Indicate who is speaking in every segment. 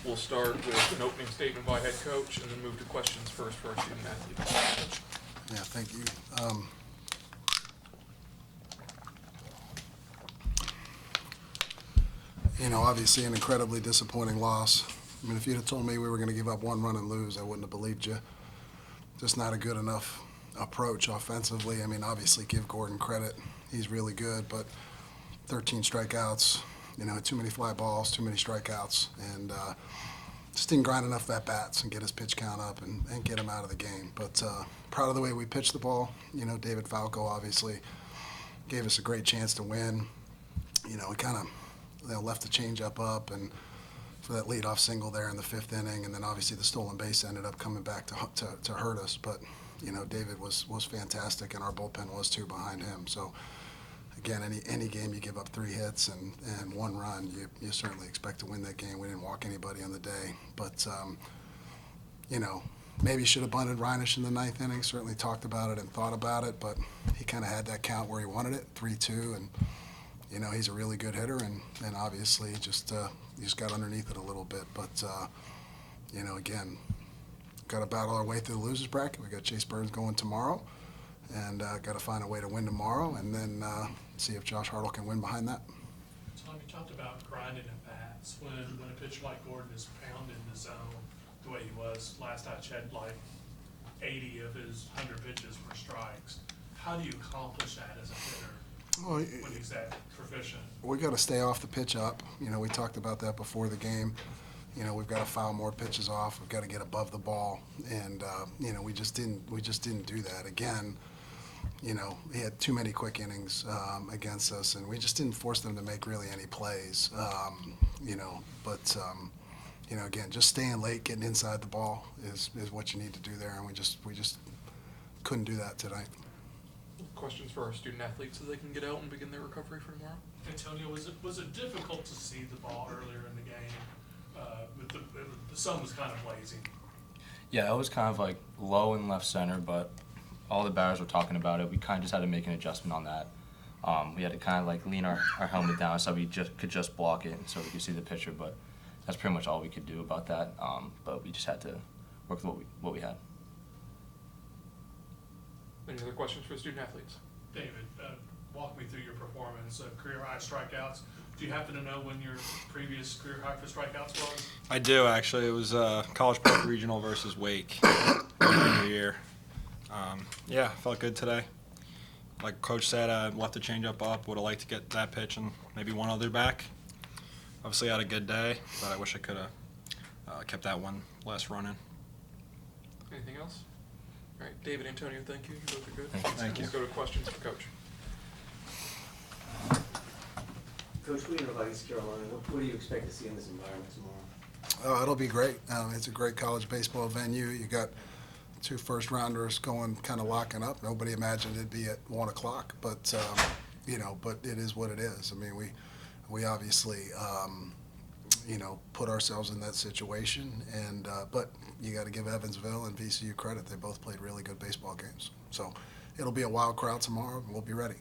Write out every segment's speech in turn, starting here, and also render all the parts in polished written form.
Speaker 1: We'll start with an opening statement by head coach and then move to questions first for our student athletes.
Speaker 2: Yeah, thank you. Obviously an incredibly disappointing loss. I mean, if you'd have told me we were going to give up one run and lose, I wouldn't have believed you. Just not a good enough approach offensively. I mean, obviously give Gordon credit. He's really good, but 13 strikeouts, too many fly balls, too many strikeouts, and just didn't grind enough at-bats and get his pitch count up and get him out of the game. But proud of the way we pitched the ball. David Falco obviously gave us a great chance to win. We kind of left the changeup up and for that leadoff single there in the 5th inning, and then obviously the stolen base ended up coming back to hurt us. But David was fantastic, and our bullpen was too behind him. So again, any game you give up 3 hits and 1 run, you certainly expect to win that game. We didn't walk anybody on the day, but maybe should have bunted Reinish in the 9th inning. Certainly talked about it and thought about it, but he kind of had that count where he wanted it, 3-2, and he's a really good hitter, and obviously just got underneath it a little bit. But again, got to battle our way through the losers bracket. We got Chase Burns going tomorrow, and got to find a way to win tomorrow, and then see if Josh Hartle can win behind that.
Speaker 3: Tom, you talked about grinding at bats. When a pitcher like Gordon is pounding the zone the way he was last I checked, like 80 of his 100 pitches were strikes. How do you accomplish that as a hitter?
Speaker 2: Well,
Speaker 3: when he's that proficient?
Speaker 2: We got to stay off the pitch up. We talked about that before the game. We've got to foul more pitches off. We've got to get above the ball, and we just didn't do that. Again, he had too many quick innings against us, and we just didn't force them to make really any plays. But again, just staying late, getting inside the ball is what you need to do there, and we just couldn't do that tonight.
Speaker 1: Questions for our student athletes so they can get out and begin their recovery for tomorrow?
Speaker 3: Antonio, was it difficult to see the ball earlier in the game? The sun was kind of blazing.
Speaker 4: Yeah, it was kind of like low in left center, but all the batters were talking about it. We kind of just had to make an adjustment on that. We had to kind of like lean our helmet down so we could just block it so we could see the pitcher, but that's pretty much all we could do about that. But we just had to work with what we had.
Speaker 1: Any other questions for the student athletes?
Speaker 3: David, walk me through your performance, career high strikeouts. Do you happen to know when your previous career high for strikeouts was?
Speaker 5: I do, actually. It was College Park Regional versus Wake every year. Yeah, felt good today. Like Coach said, I left the changeup up. Would have liked to get that pitch and maybe one other back. Obviously had a good day, but I wish I could have kept that one less running.
Speaker 1: Anything else? All right, David, Antonio, thank you. You both are good.
Speaker 5: Thank you.
Speaker 1: Let's go to questions for Coach.
Speaker 6: Coach, what do you know about East Carolina? What do you expect to see in this environment tomorrow?
Speaker 2: It'll be great. It's a great college baseball venue. You got 2 first-rounders going, kind of locking up. Nobody imagined it'd be at 1 o'clock, but but it is what it is. I mean, we obviously put ourselves in that situation, and but you got to give Evansville and VCU credit. They both played really good baseball games. So it'll be a wild crowd tomorrow, and we'll be ready.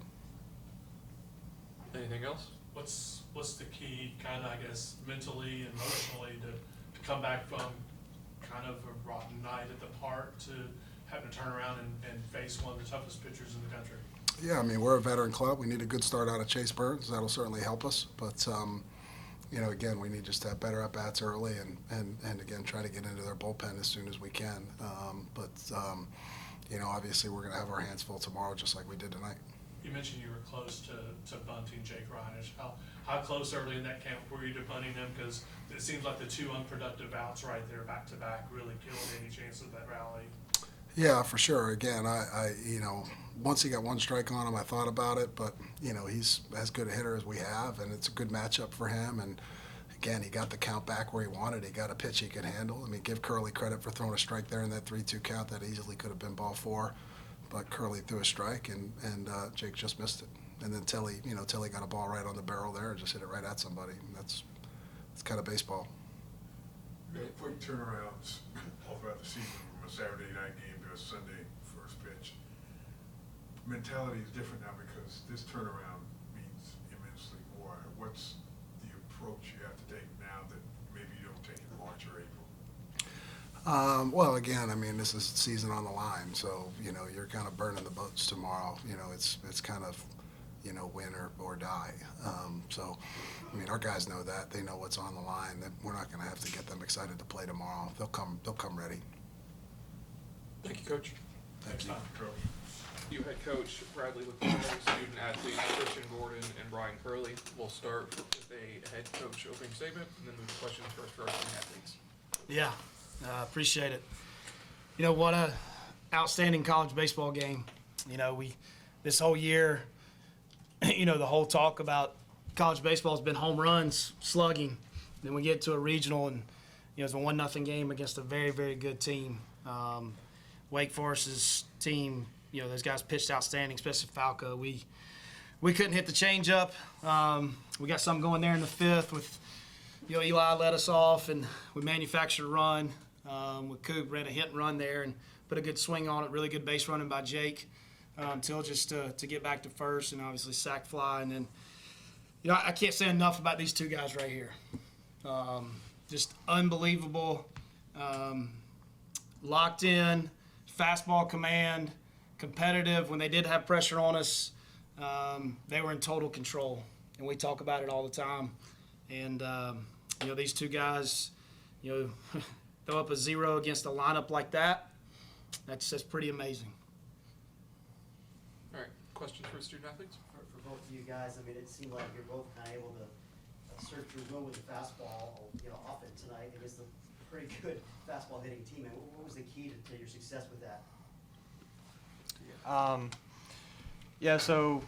Speaker 1: Anything else?
Speaker 3: What's the key, kind of, I guess, mentally and emotionally to come back from kind of a rotten night at the park to having to turn around and face one of the toughest pitchers in the country?
Speaker 2: Yeah, I mean, we're a veteran club. We need a good start out of Chase Burns. That'll certainly help us. But, again, we need just to have better at-bats early and again, try to get into their bullpen as soon as we can. Obviously we're going to have our hands full tomorrow just like we did tonight.
Speaker 3: You mentioned you were close to bunting Jake Reinish. How close early in that camp were you to bunting him? Because it seems like the 2 unproductive outs right there back-to-back really killed any chance of that rally.
Speaker 2: Yeah, for sure. Again, I once he got 1 strike on him, I thought about it, but, he's as good a hitter as we have, and it's a good matchup for him. And, again, he got the count back where he wanted. He got a pitch he could handle. I mean, give Curley credit for throwing a strike there in that 3-2 count. That easily could have been ball 4, but Curley threw a strike, and Jake just missed it. And then Tilly got a ball right on the barrel there and just hit it right at somebody. That's kind of baseball.
Speaker 7: Really quick turnarounds all throughout the season from a Saturday night game to a Sunday first pitch. Mentality is different now because this turnaround means immensely more. What's the approach you have to take now that maybe you don't take in March
Speaker 2: Well, again, I mean, this is season on the line, so, you know, you're kind of burning the boats tomorrow. You know, it's kind of, you know, win or die. So, I mean, our guys know that. They know what's on the line. That we're not going to have to get them excited to play tomorrow. They'll come ready.
Speaker 1: Thank you, Coach.
Speaker 2: Thank you.
Speaker 7: Coach.
Speaker 1: You head coach Bradley Lipton, student athletes Christian Gordon and Brian Curley. We'll start with a head coach opening statement and then move to questions first for our student athletes.
Speaker 8: Yeah, appreciate it. You know, what a outstanding college baseball game. You know, this whole year, you know, the whole talk about college baseball has been home runs, slugging. Then we get to a regional and, you know, it's a 1-0 game against a very, very good team. Wake Forest's team, you know, those guys pitched outstanding, especially Falco. We couldn't hit the changeup. We got something going there in the 5th with, you know, Eli let us off, and we manufactured a run. With Coop, ran a hit and run there and put a good swing on it. Really good base running by Jake until just to get back to first, and obviously sack fly. And then, you know, I can't say enough about these two guys right here. Just unbelievable, locked in, fastball command, competitive. When they did have pressure on us, they were in total control, and we talk about it all the time. And you know, these two guys, you know, throw up a 0 against a lineup like that. That's pretty amazing.
Speaker 1: All right, questions for student athletes?
Speaker 6: For both of you guys, I mean, it seemed like you're both kind of able to assert your will with the fastball, you know, often tonight against a pretty good fastball hitting team. And what was the key to your success with that?
Speaker 5: Yeah, so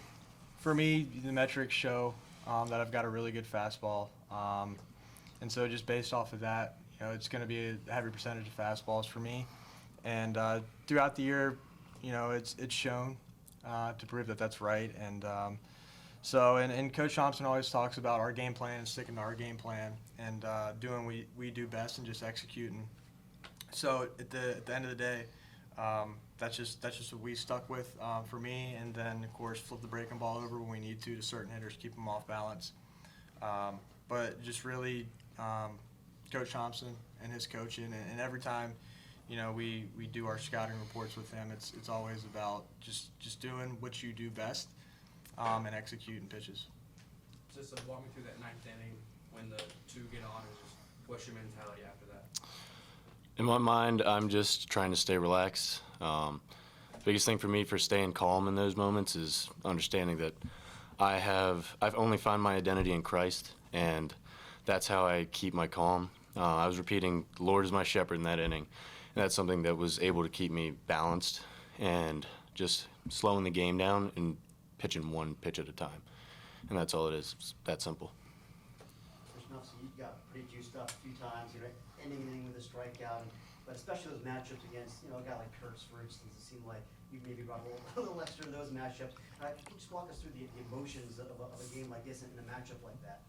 Speaker 5: for me, the metrics show that I've got a really good fastball. And so just based off of that, you know, it's going to be a heavy percentage of fastballs for me. And throughout the year, you know, it's shown to prove that that's right. And and Coach Thompson always talks about our game plan and sticking to our game plan and doing what we do best and just executing. So at the end of the day, that's just what we stuck with for me. And then, of course, flip the breaking ball over when we need to certain hitters, keep them off balance. But just really Coach Thompson and his coaching, and every time, you know, we do our scouting reports with him, it's always about just doing what you do best and executing pitches.
Speaker 9: Just walk me through that 9th inning when the 2 get on, and just what's your mentality after that?
Speaker 10: In my mind, I'm just trying to stay relaxed. Biggest thing for me for staying calm in those moments is understanding that I've only found my identity in Christ, and that's how I keep my calm. I was repeating, "The Lord is my shepherd" in that inning, and that's something that was able to keep me balanced and just slowing the game down and pitching one pitch at a time. And that's all it is. It's that simple.
Speaker 6: First enough, so you got pretty juiced up a few times, you know, ending the inning with a strikeout, but especially those matchups against, you know, a guy like Kurtz, for instance. It seemed like you maybe brought a little extra in those matchups. Can you just walk us through the emotions of a game like this and a matchup like that?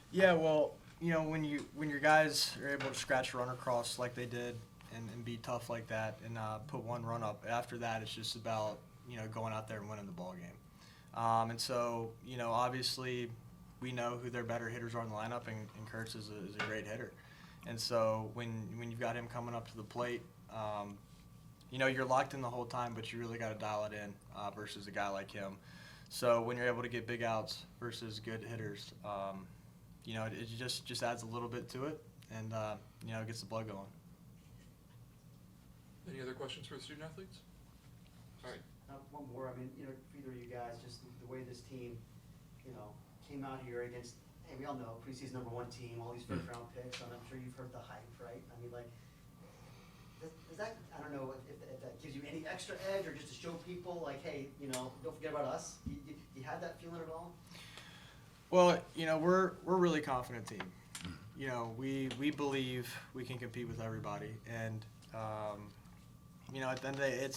Speaker 5: Yeah, well, you know, when your guys are able to scratch a runner across like they did and be tough like that and put one run up, after that it's just about, you know, going out there and winning the ball game. And so, you know, obviously we know who their better hitters are in the lineup, and Kurtz is a great hitter. And so when you've got him coming up to the plate, you know, you're locked in the whole time, but you really got to dial it in versus a guy like him. So when you're able to get big outs versus good hitters, you know, it just adds a little bit to it, and you know, it gets the blood going.
Speaker 1: Any other questions for the student athletes? All right.
Speaker 6: One more. I mean, you know, for either of you guys, just the way this team, you know, came out here against, hey, we all know, preseason #1 team, all these first-round picks, and I'm sure you've heard the hype, right? I mean, like, does that, I don't know if that gives you any extra edge, or just to show people, like, hey, you know, don't forget about us. You had that feeling at all?
Speaker 5: Well, you know, we're a really confident team. You know, we believe we can compete with everybody, and you know, at the end of the day,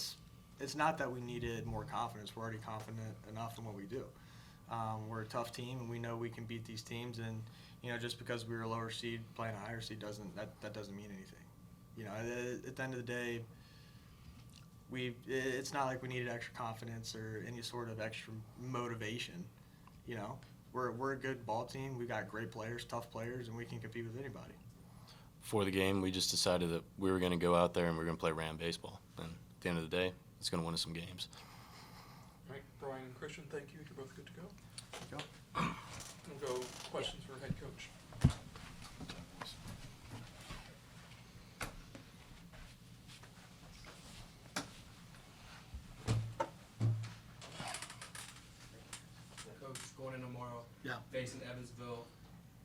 Speaker 5: it's not that we needed more confidence. We're already confident enough in what we do. We're a tough team, and we know we can beat these teams. And you know, just because we were a lower seed playing a higher seed doesn't mean anything. You know, at the end of the day, it's not like we needed extra confidence or any sort of extra motivation. You know, we're a good ball team. We got great players, tough players, and we can compete with anybody.
Speaker 10: before the game, we just decided that we were going to go out there and we were going to play Ram baseball. And at the end of the day, it's going to win us some games.
Speaker 1: All right, Brian and Christian, thank you. You're both good to go. We'll go questions for head coach.
Speaker 9: Coach, going in tomorrow,
Speaker 8: Yeah.
Speaker 9: facing Evansville,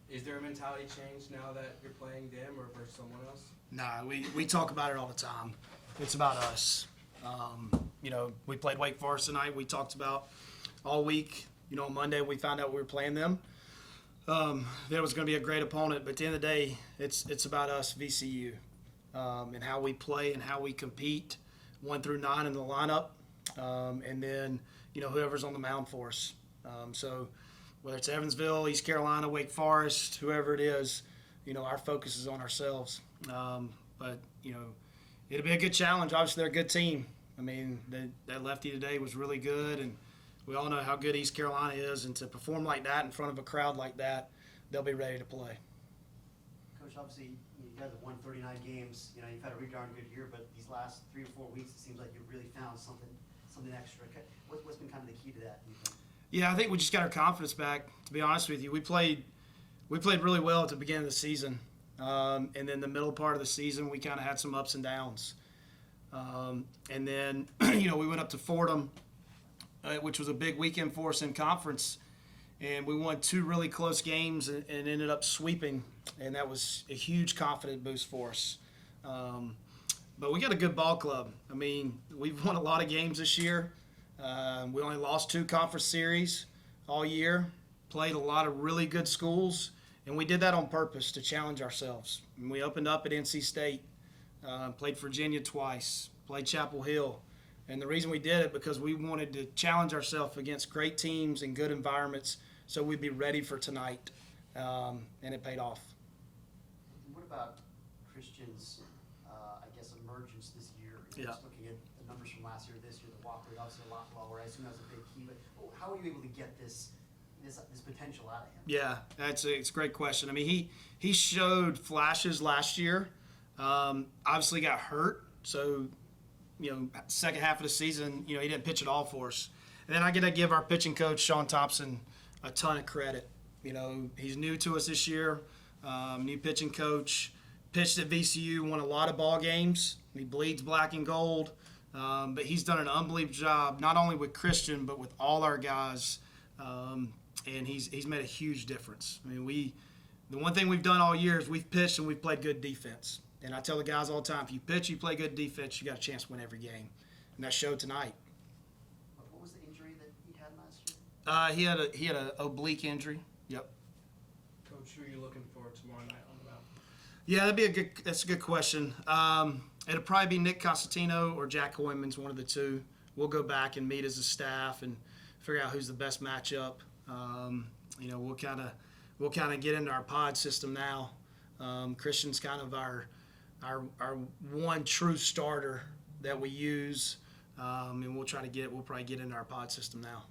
Speaker 9: is there a mentality change now that you're playing them or versus someone else?
Speaker 8: Nah, we talk about it all the time. It's about us. You know, we played Wake Forest tonight. We talked about all week. You know, Monday we found out we were playing them. That it was going to be a great opponent, but at the end of the day, it's about us, VCU, and how we play and how we compete, 1 through 9 in the lineup, and then you know whoever's on the mound for us. So whether it's Evansville, East Carolina, Wake Forest, whoever it is, you know our focus is on ourselves. But you know it'll be a good challenge. Obviously, they're a good team. I mean, that lefty today was really good, and we all know how good East Carolina is, and to perform like that in front of a crowd like that, they'll be ready to play.
Speaker 6: Coach, obviously, you guys have won 39 games. You know, you've had a really darn good year, but these last 3 or 4 weeks, it seems like you've really found something extra. What's been kind of the key to that, do you think?
Speaker 8: Yeah, I think we just got our confidence back. To be honest with you, we played really well at the beginning of the season, and then the middle part of the season, we kind of had some ups and downs. And then, you know, we went up to Fordham, which was a big weekend for us in conference, and we won 2 really close games and ended up sweeping, and that was a huge confidence boost for us. But we got a good ball club. I mean, we've won a lot of games this year. We only lost 2 conference series all year, played a lot of really good schools, and we did that on purpose to challenge ourselves. And we opened up at NC State, played Virginia twice, played Chapel Hill. And the reason we did it because we wanted to challenge ourselves against great teams and good environments so we'd be ready for tonight, and it paid off.
Speaker 6: What about Christian's, I guess, emergence this year? You know,
Speaker 8: Yeah.
Speaker 6: Just looking at the numbers from last year, this year, the walk rate obviously a lot lower. I assume that was a big key. But how were you able to get this potential out of him?
Speaker 8: Yeah, it's a great question. I mean, he showed flashes last year. Obviously got hurt, so you know, second half of the season, you know, he didn't pitch at all for us. And then I got to give our pitching coach Sean Thompson a ton of credit. You know, he's new to us this year, new pitching coach. Pitched at VCU, won a lot of ball games. He bleeds black and gold, but he's done an unbelievable job not only with Christian but with all our guys. And he's made a huge difference. I mean, the one thing we've done all year is we've pitched and we've played good defense. And I tell the guys all the time, if you pitch, you play good defense, you got a chance to win every game. And that showed tonight.
Speaker 6: What was the injury that he had last year?
Speaker 8: He had an oblique injury. Yep.
Speaker 9: Coach, who are you looking for tomorrow night on the mound?
Speaker 8: Yeah, that's a good question. It'll probably be Nick Costantino or Jack Hoyman's, one of the two. We'll go back and meet as a staff and figure out who's the best matchup. You know, we'll kind of get into our pod system now. Christian's kind of our one true starter that we use, and we'll probably get into our pod system now.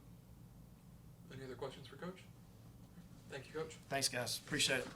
Speaker 1: Any other questions for Coach? Thank you, Coach.
Speaker 8: Thanks, guys. Appreciate it.